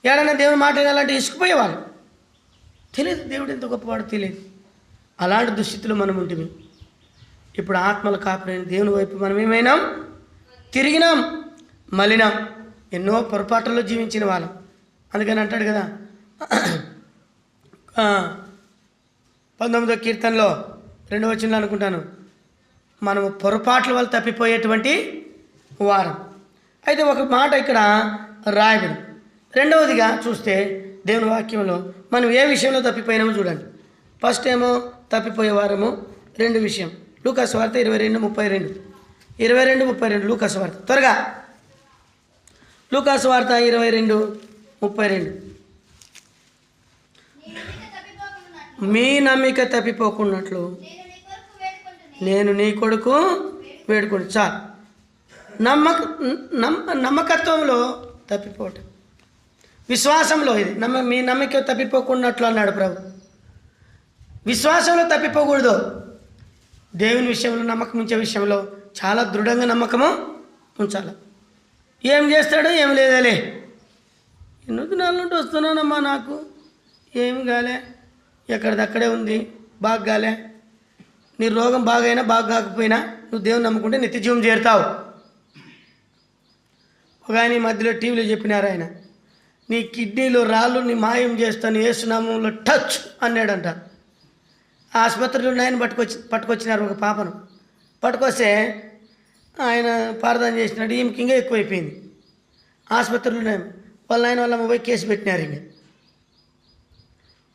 ఏడన్నా దేవుని మాట వినాలంటే ఇసుకుపోయేవాళ్ళు. తెలియదు దేవుడు ఎంత గొప్పవాడు, తెలియదు. అలాంటి దుస్థితిలో మనం ఉంటుంది. ఇప్పుడు ఆత్మల కాపరైన దేవుని వైపు మనం ఏమైనాం? తిరిగినాం, మలినాం, ఎన్నో పొరపాట్లలో జీవించిన వాళ్ళం. అందుకని అంటాడు కదా 19వ కీర్తనలో 2వ వచనంలో అనుకుంటాను, మనము పొరపాట్ల వల్ల తప్పిపోయేటువంటి వారం. అయితే ఒక మాట ఇక్కడ రాయబడి. రెండవదిగా చూస్తే దేవుని వాక్యంలో మనం ఏ విషయంలో తప్పిపోయినామో చూడండి. ఫస్ట్ ఏమో తప్పిపోయేవారము. రెండు విషయం లూకాసు వార్త 22:32 లూకాసు వార్త, త్వరగా లూకాసు వార్త 22:32. మీ నమ్మిక తప్పిపోకున్నట్లు నేను నీ కొడుకు వేడుకోండి. చాలు. నమ్మకత్వంలో తప్పిపోవటం, విశ్వాసంలో ఇది మీ నమ్మిక తప్పిపోకున్నట్లు అన్నాడు ప్రభు. విశ్వాసంలో తప్పిపోకూడదు. దేవుని విషయంలో, నమ్మకం ఉంచే విషయంలో చాలా దృఢంగా నమ్మకము ఉంచాలి. ఏం చేస్తాడో ఏం లేదలే, ఎన్నో దినాల నుండి వస్తున్నానమ్మా, నాకు ఏం కాలే, ఎక్కడిదక్కడే ఉంది, బాగా కాలే. నీ రోగం బాగైనా బాగా కాకపోయినా నువ్వు దేవుని నమ్ముకుంటే నిత్య జీవం చేరుతావు. ఒక ఆయన ఈ మధ్యలో టీవీలో చెప్పినారు, ఆయన నీ కిడ్నీలో రాళ్ళు నీ మాయం చేస్తాను యేసునామంలో టచ్ అన్నాడంట. ఆసుపత్రిలో ఆయన పట్టుకొచ్చినారు ఒక పాపను. పట్టుకొస్తే ఆయన ప్రార్థన చేసినాడు, ఈమెకి ఇంకా ఎక్కువైపోయింది. ఆసుపత్రిలో వాళ్ళ ఆయన వాళ్ళ పోయి కేసు పెట్టినారు. ఇంక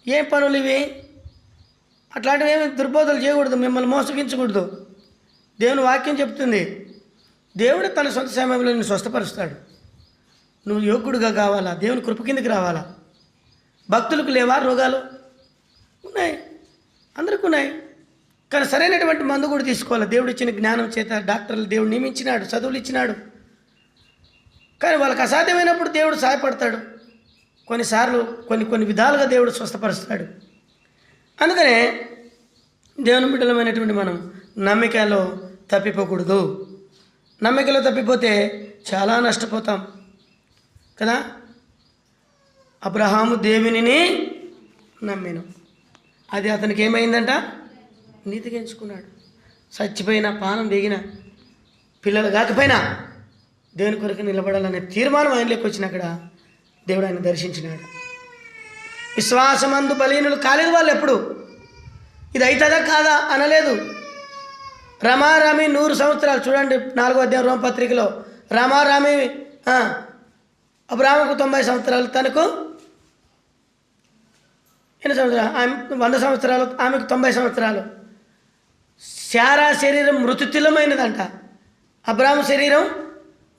ఏం పనులు ఇవి? అట్లాంటివి ఏమి దుర్బోధలు చేయకూడదు, మిమ్మల్ని మోసగించకూడదు. దేవుని వాక్యం చెప్తుంది, దేవుడు తన సొంత సమయంలో నిన్ను స్వస్థపరుస్తాడు. నువ్వు యోగ్యుడిగా కావాలా, దేవుని కృప కిందకి రావాలా. భక్తులకు లేవా రోగాలు? ఉన్నాయి, అందరికీ ఉన్నాయి. కానీ సరైనటువంటి మందు కూడా తీసుకోవాలి. దేవుడు ఇచ్చిన జ్ఞానం చేత డాక్టర్లు దేవుడు నియమించినాడు, చదువులు ఇచ్చినాడు. కానీ వాళ్ళకి అసాధ్యమైనప్పుడు దేవుడు సహాయపడతాడు. కొన్నిసార్లు కొన్ని విధాలుగా దేవుడు స్వస్థపరుస్తాడు. అందుకనే దేవుని బిడ్డలమైనటువంటి మనం నమ్మికలో తప్పిపోకూడదు. నమ్మికలో తప్పిపోతే చాలా నష్టపోతాం కదా. అబ్రహాము దేవునిని నమ్మెను, అది అతనికి ఏమైందంట? నీతిగా ఎంచుకున్నాడు. చచ్చిపోయినా, పానం దిగిన, పిల్లలు కాకపోయినా దేవుని కొరకు నిలబడాలనే తీర్మానం ఆయనలోకి వచ్చినక్కడ దేవుడు ఆయన దర్శించినాడు. విశ్వాసమందు బలీనులు కాలేదు. వాళ్ళు ఎప్పుడు ఇది అవుతుందా కాదా అనలేదు. రమారామి 100 సంవత్సరాలు. చూడండి 4వ అధ్యాయం రోమపత్రికలో రమారామి అబ్రాహాముకు 90 సంవత్సరాలు, తనకు ఎన్ని సంవత్సరాలు? ఆమె 100 సంవత్సరాలు, ఆమెకు 90 సంవత్సరాలు. శారా శరీరం మృతుతుల్యమైనదంట, అబ్రాహాము శరీరం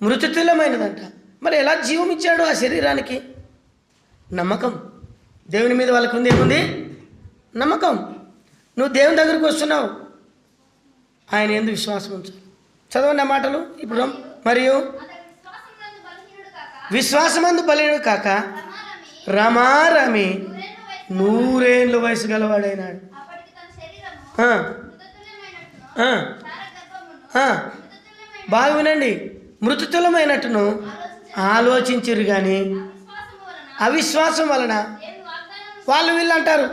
మృతుతుల్యమైనదంట. మరి ఎలా జీవం ఇచ్చాడు ఆ శరీరానికి? నమ్మకం. దేవుని మీద వాళ్ళకు ఉంది ఏముంది? నమ్మకం. నువ్వు దేవుని దగ్గరికి వస్తున్నావు, ఆయన ఎందుకు విశ్వాసం ఉంచాలి? చదవండి ఆ మాటలు ఇప్పుడు. మరియు విశ్వాసమందు బలీనుడు కాక రమారమి 100 ఏళ్ళ వయసు గలవాడైనాడు. బాగా వినండి. మృతుతుల్యమైనట్టును ఆలోచించరు కానీ అవిశ్వాసం వలన వాళ్ళు వీళ్ళు అంటారు.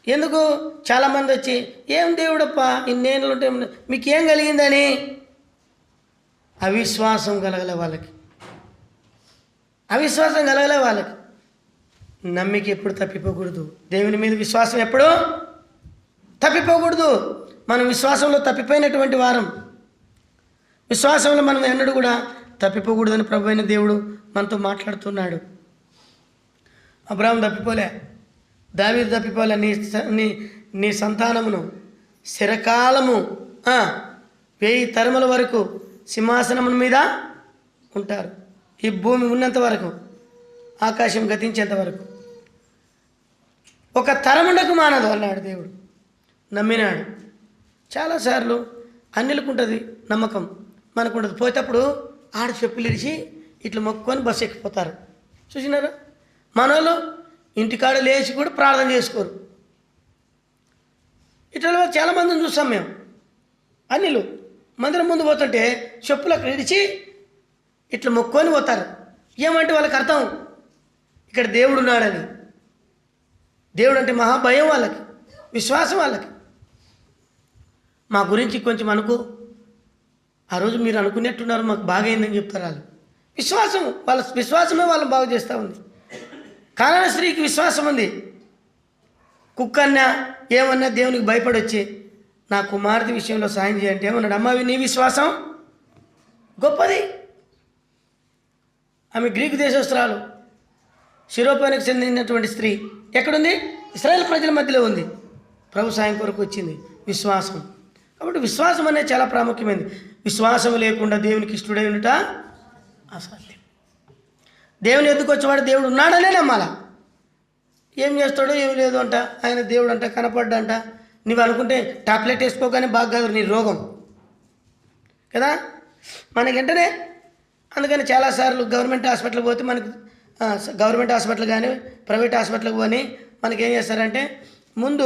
ఎందుకు? చాలామంది వచ్చి ఏం దేవుడప్ప ఇన్నేళ్ళు ఉంటే మీకేం కలిగిందని. అవిశ్వాసం కలగలే వాళ్ళకి, అవిశ్వాసం కలగలే వాళ్ళకి. నమ్మిక ఎప్పుడు తప్పిపోకూడదు. దేవుని మీద విశ్వాసం ఎప్పుడు తప్పిపోకూడదు. మనం విశ్వాసంలో తప్పిపోయినటువంటి వారం. విశ్వాసంలో మనం ఎన్నడూ కూడా తప్పిపోకూడదని ప్రభు అయిన దేవుడు మనతో మాట్లాడుతున్నాడు. అబ్రాహాము తప్పిపోలే, దావీదు తప్పిపోలే. నీ సంతానమును చిరకాలము 1000 తరముల వరకు సింహాసనముల మీద ఉంటారు. ఈ భూమి ఉన్నంత వరకు, ఆకాశం గతించేంత వరకు ఒక తరముండకు మానదు అన్నాడు దేవుడు. నమ్మినాడు. చాలాసార్లు అన్నిలకు ఉంటుంది నమ్మకం, మనకు ఉండదు. పోయేటప్పుడు ఆడ చెప్పులు ఇడిచి ఇట్లా మొక్కుకొని బస్సు ఎక్కిపోతారు. చూసినారా? మనోళ్ళు ఇంటికాడ లేచి కూడా ప్రార్థన చేసుకోరు. ఇట్లా చాలామందిని చూస్తాం మేము. అన్నిలు మందిరం ముందు పోతుంటే చెప్పులు అక్కడ ఇడిచి ఇట్లా మొక్కుకొని పోతారు. ఏమంటే వాళ్ళకి అర్థం ఇక్కడ దేవుడు ఉన్నాడని. దేవుడు అంటే మహాభయం వాళ్ళకి, విశ్వాసం వాళ్ళకి. మా గురించి కొంచెం అనుకో, ఆ రోజు మీరు అనుకునేట్టున్నారు, మాకు బాగైందని చెప్తారు వాళ్ళు. విశ్వాసం, వాళ్ళ విశ్వాసమే వాళ్ళని బాగు చేస్తూ ఉంది. కానాన స్త్రీకి విశ్వాసం ఉంది. కుక్కన్నా ఏమన్నా దేవునికి భయపడి వచ్చి నా కుమార్తె విషయంలో సాయం చేయంటే ఏమన్నాడు? అమ్మావి నీ విశ్వాసం గొప్పది. ఆమె గ్రీకు దేశస్తురాలు, శిరోపానికి చెందినటువంటి స్త్రీ. ఎక్కడుంది? ఇశ్రాయేల్ ప్రజల మధ్యలో ఉంది. ప్రభు సాయం కొరకు వచ్చింది. విశ్వాసం. కాబట్టి విశ్వాసం అనేది చాలా ప్రాముఖ్యమైనది. విశ్వాసం లేకుండా దేవునికి ఇష్టడై ఉండుట అసాధ్యం. దేవుని ఎద్దుకు వచ్చేవాడు దేవుడు ఉన్నాడనే నమ్మాల. ఏం చేస్తాడో ఏమి లేదు అంట, ఆయన దేవుడు అంట, కనపడ్డంట. నువ్వు అనుకుంటే టాబ్లెట్ వేసుకోగానే బాగా కాదు నీ రోగం కదా మనకి వెంటనే. అందుకని చాలాసార్లు గవర్నమెంట్ హాస్పిటల్కి పోతే మనకి, గవర్నమెంట్ హాస్పిటల్ కానీ ప్రైవేట్ హాస్పిటల్కి పోని మనకి ఏం చేస్తారంటే ముందు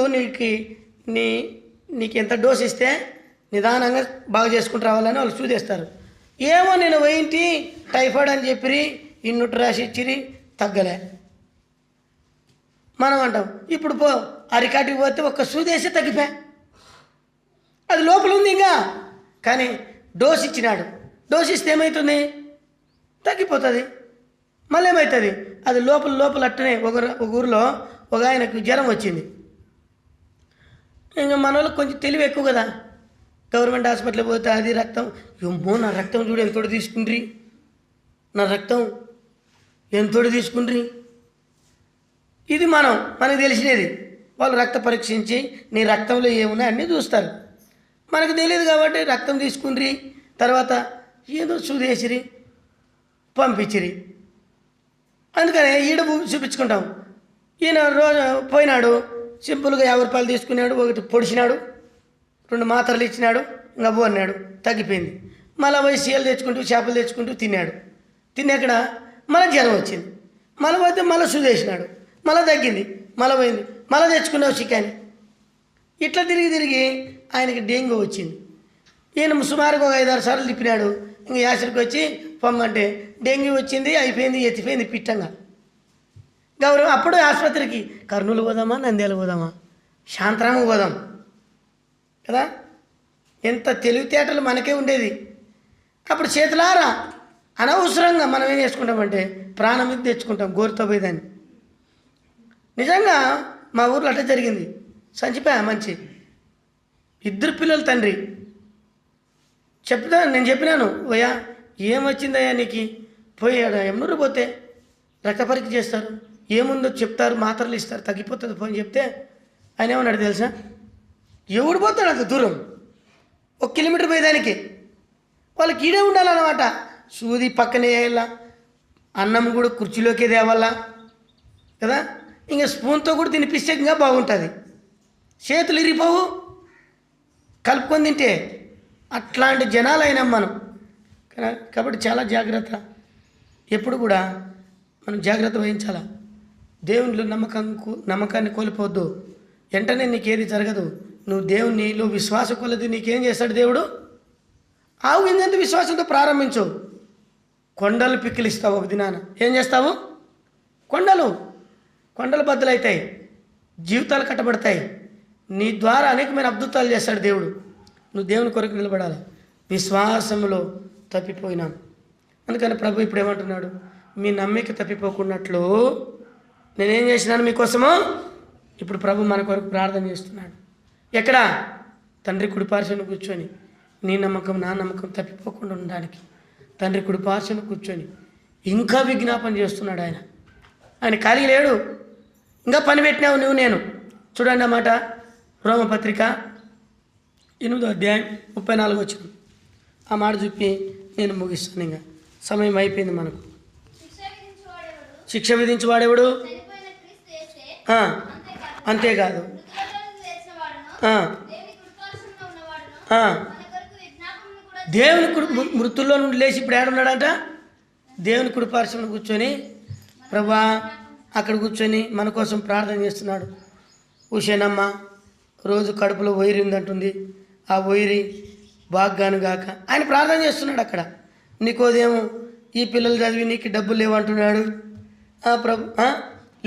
నీకు ఎంత డోస్ ఇస్తే నిదానంగా బాగా చేసుకుంటూ రావాలని వాళ్ళు చూసేస్తారు. ఏమో నేను పోయింటి టైఫాయిడ్ అని చెప్పి ఇన్నుట్టు రాసి ఇచ్చిరి, తగ్గలే. మనం అంటాం ఇప్పుడు పో అరికాటికి పోతే ఒక్క సూదేసి తగ్గిపోయా, అది లోపల ఉంది ఇంకా. కానీ డోస్ ఇచ్చినాడు, డోస్ ఇస్తే ఏమవుతుంది? తగ్గిపోతుంది. మళ్ళీ ఏమవుతుంది? అది లోపల అట్టనే. ఒక ఊరిలో ఒక ఆయనకు జ్వరం వచ్చింది. ఇంకా మన వాళ్ళకి కొంచెం తెలివి ఎక్కువ కదా. గవర్నమెంట్ హాస్పిటల్కి పోతే అది రక్తం, ఏమో నా రక్తం చూడు ఎంతోటి తీసుకుండ్రి, నా రక్తం ఎంతోటి తీసుకుండ్రి. ఇది మనకు తెలిసినది. వాళ్ళు రక్త పరీక్షించి నీ రక్తంలో ఏమున్నాయి అన్నీ చూస్తారు. మనకు తెలియదు కాబట్టి రక్తం తీసుకుండ్రి, తర్వాత ఏదో చూదేసిరి, పంపించిరి. అందుకని ఈడ చూపించుకుంటాం. ఈయన రోజు పోయినాడు, సింపుల్గా 50 రూపాయలు తీసుకున్నాడు, ఒకటి పొడిచినాడు, 2 మాత్రలు ఇచ్చినాడు, ఇంకా అబ్బు అన్నాడు, తగ్గిపోయింది. మళ్ళీ పోయి సీలు తెచ్చుకుంటూ చేపలు తెచ్చుకుంటూ తిన్నాక మళ్ళీ జ్వరం వచ్చింది. మళ్ళీ పోతే మళ్ళీ చూదేసినాడు, మళ్ళీ తగ్గింది, మళ్ళీ పోయింది, మళ్ళీ తెచ్చుకున్నావు చికెన్. ఇట్లా తిరిగి ఆయనకి డెంగ్యూ వచ్చింది. ఈయన సుమారుగా ఒక 5-6 సార్లు తిప్పినాడు. ఇంక యాసరికి వచ్చి పొమ్మంటే డెంగ్యూ వచ్చింది, అయిపోయింది, ఎత్తిపోయింది పిట్టంగా. గౌరవం అప్పుడు ఆసుపత్రికి కర్నూలు పోదామా, నంద్యాల పోదామా, శాంతరాము పోదాం కదా. ఎంత తెలివితేటలు మనకే ఉండేది. అప్పుడు చేతులారా అనవసరంగా మనం ఏం చేసుకుంటామంటే ప్రాణం మీద తెచ్చుకుంటాం గోరుతో పోయేదాన్ని. నిజంగా మా ఊర్లో అట్లా జరిగింది. సంచిపోయా మంచి 2 పిల్లలు తండ్రి, నేను చెప్పినాను, ఓయా ఏమొచ్చిందయ్యా నీకు, పోయి ఎమ్మరు పోతే రక్త పరీక్ష చేస్తారు, ఏముందో చెప్తారు, మాత్రలు ఇస్తారు, తగ్గిపోతుంది పోయి చెప్తే ఆయన ఏమన్నాడు తెలుసా, ఎవడు పోతాడు అంత దూరం, 1 కిలోమీటర్ పోయేదానికి, వాళ్ళకి ఈడే ఉండాలన్నమాట. సూది పక్కనే వేయాల, అన్నం కూడా కుర్చీలోకే తేవాలా కదా, ఇంకా స్పూన్తో కూడా తినిపిస్తే ఇంకా బాగుంటుంది, చేతులు ఇరిగిపోవు కలుపుకొని తింటే. అట్లాంటి జనాలు అయినాం మనం. కాబట్టి చాలా జాగ్రత్త, ఎప్పుడు కూడా మనం జాగ్రత్త వహించాలా. దేవునిలో నమ్మకాన్ని కోల్పోవద్దు. వెంటనే నీకేది జరగదు. నువ్వు దేవునిలో విశ్వాస కొలది నీకేం చేస్తాడు దేవుడు, ఆవు ఇంత విశ్వాసంతో ప్రారంభించు. కొండలు పిక్కిలిస్తావు ఒక దినాన. ఏం చేస్తావు, కొండలు బద్దలవుతాయి, జీవితాలు కట్టబడతాయి. నీ ద్వారా అనేకమైన అద్భుతాలు చేస్తాడు దేవుడు. నువ్వు దేవుని కొరకు నిలబడాలి. విశ్వాసంలో తప్పిపోయినాం. అందుకని ప్రభు ఇప్పుడు ఏమంటున్నాడు, మీ నమ్మిక తప్పిపోకున్నట్లు నేనేం చేసినాను మీకోసము. ఇప్పుడు ప్రభు మన కొరకు ప్రార్థన చేస్తున్నాడు. ఎక్కడ, తండ్రి కుడిపార్శ్వను కూర్చొని, నీ నమ్మకం నా నమ్మకం తప్పిపోకుండా ఉండడానికి తండ్రి కుడిపార్శ్వను కూర్చొని ఇంకా విజ్ఞాపన చేస్తున్నాడు. ఆయన ఖాళీ లేడు, ఇంకా పని పెట్టినావు నువ్వు నేను. చూడండి అన్నమాట, రోమపత్రిక 8వ అధ్యాయం 34 వచ్చిన ఆ మాట చూపి నేను ముగిస్తాను. ఇంకా సమయం అయిపోయింది మనకు. శిక్ష విధించువాడెవడు, అంతేకాదు దేవుని మృతుల్లో నుండి లేచి ఇప్పుడు ఏడున్నాడంట, దేవుని కుడిపార్శ్వను కూర్చొని ప్రభా అక్కడ కూర్చొని మన కోసం ప్రార్థన చేస్తున్నాడు. ఉషేనమ్మ రోజు కడుపులో వైరి ఉందంటుంది, ఆ వైరి బాగ్గాను గాక ఆయన ప్రార్థన చేస్తున్నాడు. అక్కడ నీకోదేమో ఈ పిల్లలు చదివి నీకు డబ్బులు లేవంటున్నాడు,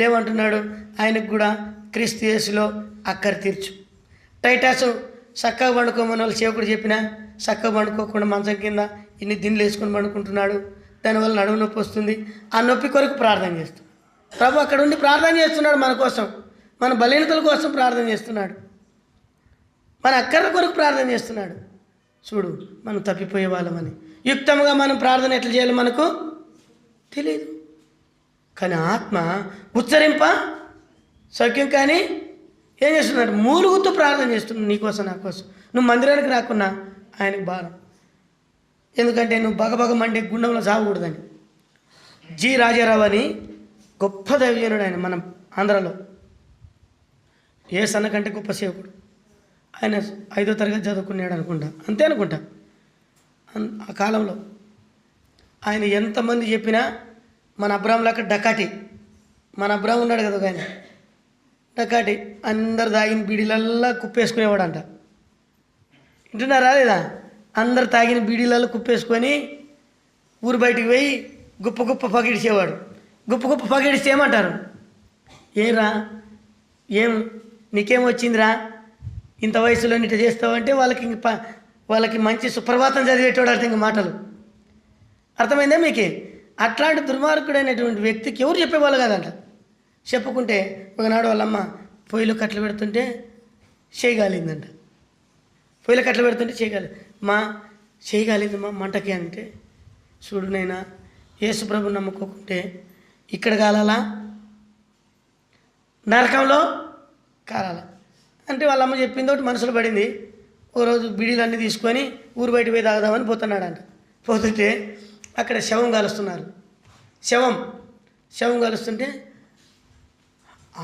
లేవంటున్నాడు. ఆయనకు కూడా క్రీస్తు యేసులో అక్కర తీర్చు. టైటాసు చక్కగా పండుకోమని వాళ్ళు సేవకుడు చెప్పినా చక్కగా పండుకోకుండా మంచం కింద ఇన్ని దిండ్లు వేసుకొని పండుకుంటున్నాడు. దానివల్ల నడుము నొప్పి వస్తుంది. ఆ నొప్పి కొరకు ప్రార్థన చేస్తాడు. ప్రభు అక్కడ ఉండి ప్రార్థన చేస్తున్నాడు మన కోసం, మన బలహీనతల కోసం ప్రార్థన చేస్తున్నాడు, మన అక్కర్ల కొరకు ప్రార్థన చేస్తున్నాడు. చూడు, మనం తప్పిపోయే వాళ్ళమని. యుక్తంగా మనం ప్రార్థన ఎట్లా చేయాలి మనకు తెలియదు, కానీ ఆత్మ ఉచ్చరింప సౌఖ్యం. కానీ ఏం చేస్తున్నాడు, మూలుగుతూ ప్రార్థన చేస్తున్నాడు నీకోసం నా కోసం. నువ్వు మందిరానికి రాకున్నా ఆయనకు భారం. ఎందుకంటే నువ్వు బగబగ మండే గుండంలో సాగకూడదని. జి రాజారావు అని గొప్ప దైవజనుడు ఆయన, మన ఆంధ్రలో ఏ సన్న కంటే గొప్ప సేవకుడు. ఆయన 5వ తరగతి చదువుకున్నాడు అనుకుంటా, అంతే అనుకుంటా. ఆ కాలంలో ఆయన ఎంతమంది చెప్పినా మన అబ్రాహం లాగా డకాటి, మన అబ్రాహం ఉన్నాడు కదా ఆయన డకాటి, అందరు తాగిన బీడీలల్లా కుప్పేసుకునేవాడంట. వింటున్నారా లేదా? అందరు తాగిన బీడీలలో కుప్పేసుకొని ఊరు బయటికి పోయి గుప్ప గుప్ప పగిడిచేవాడు. గుప్ప గుప్ప పగిడిస్తే ఏమంటారు, ఏరా ఏం నీకేం వచ్చిందిరా, ఇంత వయసులో ఇట్లా చేస్తావంటే వాళ్ళకి మంచి సుప్రభాతం చదివేటోడు అర్థం. ఇంక మాటలు అర్థమైందా మీకు? అట్లాంటి దుర్మార్గుడైనటువంటి వ్యక్తికి ఎవరు చెప్పేవాళ్ళు కాదంట. చెప్పుకుంటే ఒకనాడు వాళ్ళమ్మ పొయ్యిలో కట్టలు పెడుతుంటే చేయగాలిందంట. పొయ్యిలో కట్టలు పెడుతుంటే చేయగాలి, మా చేయగాలిందమ్మా మంటకి అంటే, చూడు నైనా యేసుప్రభు నమ్ముకోకుంటే ఇక్కడ కాలాలా నరకంలో కాలాలా అంటే వాళ్ళమ్మ చెప్పింది ఒకటి మనసులో పడింది. ఓ రోజు బిడీలన్నీ తీసుకొని ఊరు బయట పోయి తాగుదామని పోతున్నాడంట. పోతుంటే అక్కడ శవం కాలుస్తున్నారు. శవం కాలుస్తుంటే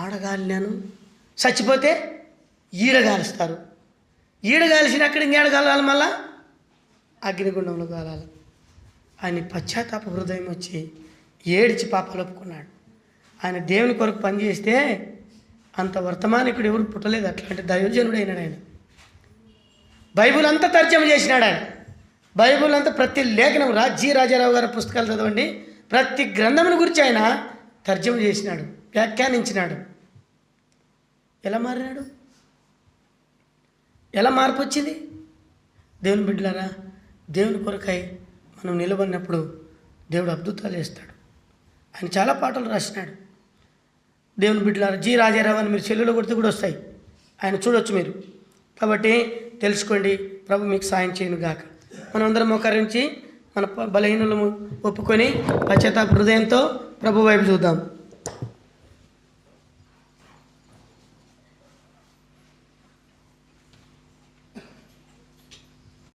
ఆడగాలినాను, చచ్చిపోతే ఈడ కాలుస్తారు. ఈడ కాల్చిన అక్కడ ఇంకేడ కాలాలి, మళ్ళా అగ్నిగుండంలో కాలాలి. ఆయన పశ్చాత్తాప హృదయం వచ్చి ఏడిచి పాపాలు ఒప్పుకున్నాడు. ఆయన దేవుని కొరకు పనిచేస్తే అంత వర్తమానికుడు ఎవరు పుట్టలేదు. అట్లాంటి దైవజనుడు అయినాడు ఆయన. బైబుల్ అంతా తర్జమ చేసినాడు ఆయన. బైబుల్ అంతా ప్రతి లేఖనం జి రాజారావు గారి పుస్తకాలు చదవండి, ప్రతి గ్రంథముని గురించి ఆయన తర్జమ చేసినాడు, వ్యాఖ్యానించినాడు. ఎలా మారినాడు, ఎలా మార్పు వచ్చింది? దేవుని బిడ్డలారా, దేవుని కొరకై మనం నిలబడినప్పుడు దేవుడు అద్భుతాలు చేస్తాడు. ఆయన చాలా పాటలు రాసినాడు. దేవుని బిడ్డలారా, జి రాజారావు అని మీరు సెల్లులో కొడితే కూడా వస్తాయి, ఆయన చూడొచ్చు మీరు. కాబట్టి తెలుసుకోండి, ప్రభు మీకు సాయం చేయను గాక. మనమందరం మోకరించి మన బలహీనలు ఒప్పుకొని పశ్చాత్తాప హృదయంతో ప్రభు వైపు చూద్దాం.